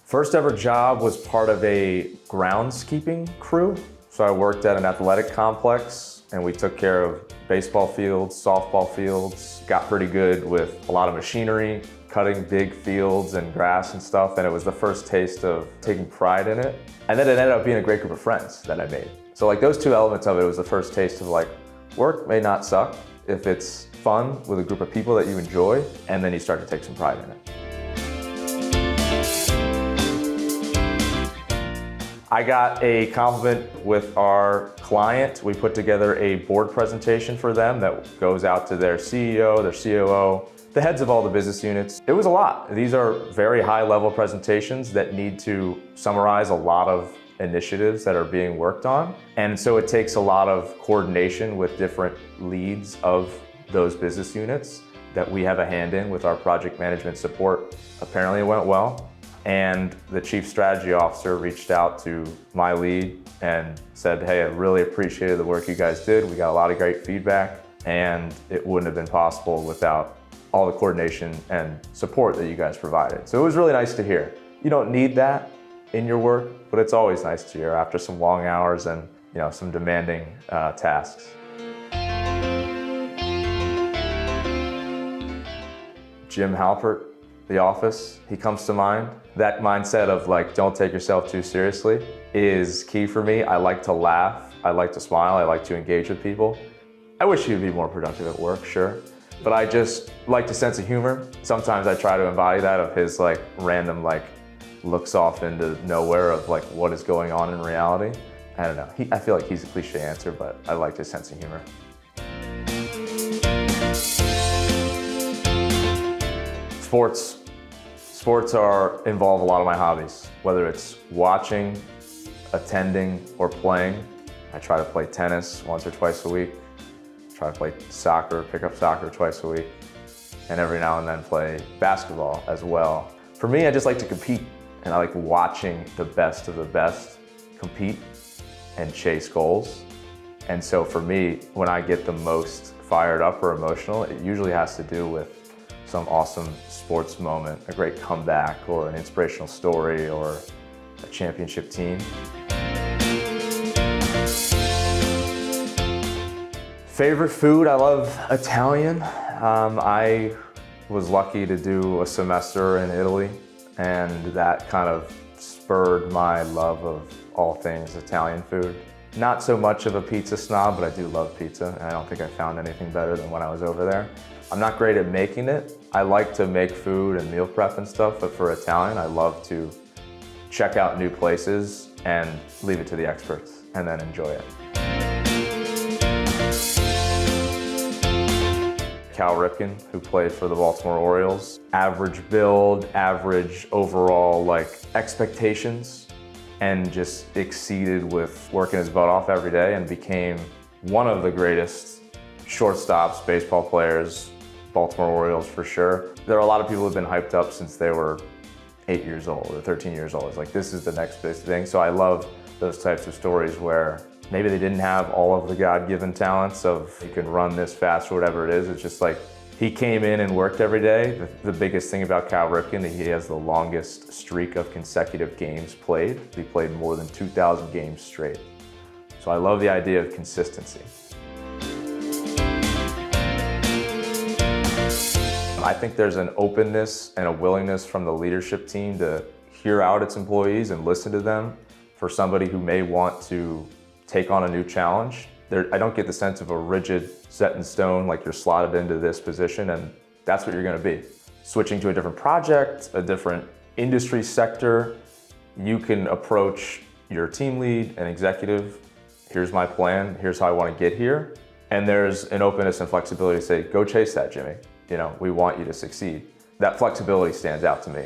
First ever job was part of a groundskeeping crew. So I worked at an athletic complex and we took care of baseball fields, softball fields, got pretty good with a lot of machinery, cutting big fields and grass and stuff. And it was the first taste of taking pride in it. And then it ended up being a great group of friends that I made. So like those two elements of it was the first taste of like, work may not suck if it's fun with a group of people that you enjoy, and then you start to take some pride in it. I got a compliment with our client. We put together a board presentation for them that goes out to their CEO, their COO, the heads of all the business units. It was a lot. These are very high-level presentations that need to summarize a lot of initiatives that are being worked on. And so it takes a lot of coordination with different leads of those business units that we have a hand in with our project management support. Apparently it went well. And the chief strategy officer reached out to my lead and said, hey, I really appreciated the work you guys did. We got a lot of great feedback, and it wouldn't have been possible without all the coordination and support that you guys provided. So it was really nice to hear. You don't need that in your work, but it's always nice to hear after some long hours and some demanding tasks. Jim Halpert, The Office, he comes to mind. That mindset of like, don't take yourself too seriously is key for me. I like to laugh, I like to smile, I like to engage with people. I wish you'd be more productive at work, sure. But I just like the sense of humor. Sometimes I try to embody that of his like random like looks off into nowhere of like what is going on in reality. I don't know, I feel like he's a cliche answer, but I like his sense of humor. Sports involve a lot of my hobbies, whether it's watching, attending, or playing. I try to play tennis once or twice a week. Try to play soccer, pick up soccer twice a week, and every now and then play basketball as well. For me, I just like to compete, and I like watching the best of the best compete and chase goals. And so for me, when I get the most fired up or emotional, it usually has to do with some awesome sports moment, a great comeback, or an inspirational story, or a championship team. Favorite food, I love Italian. I was lucky to do a semester in Italy, and that kind of spurred my love of all things Italian food. Not so much of a pizza snob, but I do love pizza, and I don't think I found anything better than when I was over there. I'm not great at making it. I like to make food and meal prep and stuff, but for Italian, I love to check out new places and leave it to the experts and then enjoy it. Cal Ripken, who played for the Baltimore Orioles. Average build, average overall expectations, and just exceeded with working his butt off every day and became one of the greatest shortstops, baseball players, Baltimore Orioles for sure. There are a lot of people who have been hyped up since they were 8 years old or 13 years old. It's like, this is the next big thing. So I love those types of stories where maybe they didn't have all of the God-given talents of you can run this fast or whatever it is. It's just like, he came in and worked every day. The biggest thing about Cal Ripken, he has the longest streak of consecutive games played. He played more than 2,000 games straight. So I love the idea of consistency. I think there's an openness and a willingness from the leadership team to hear out its employees and listen to them for somebody who may want to take on a new challenge. I don't get the sense of a rigid, set in stone, like you're slotted into this position and that's what you're gonna be. Switching to a different project, a different industry sector, you can approach your team lead and executive, here's my plan, here's how I wanna get here. And there's an openness and flexibility to say, go chase that, Jimmy. We want you to succeed. That flexibility stands out to me.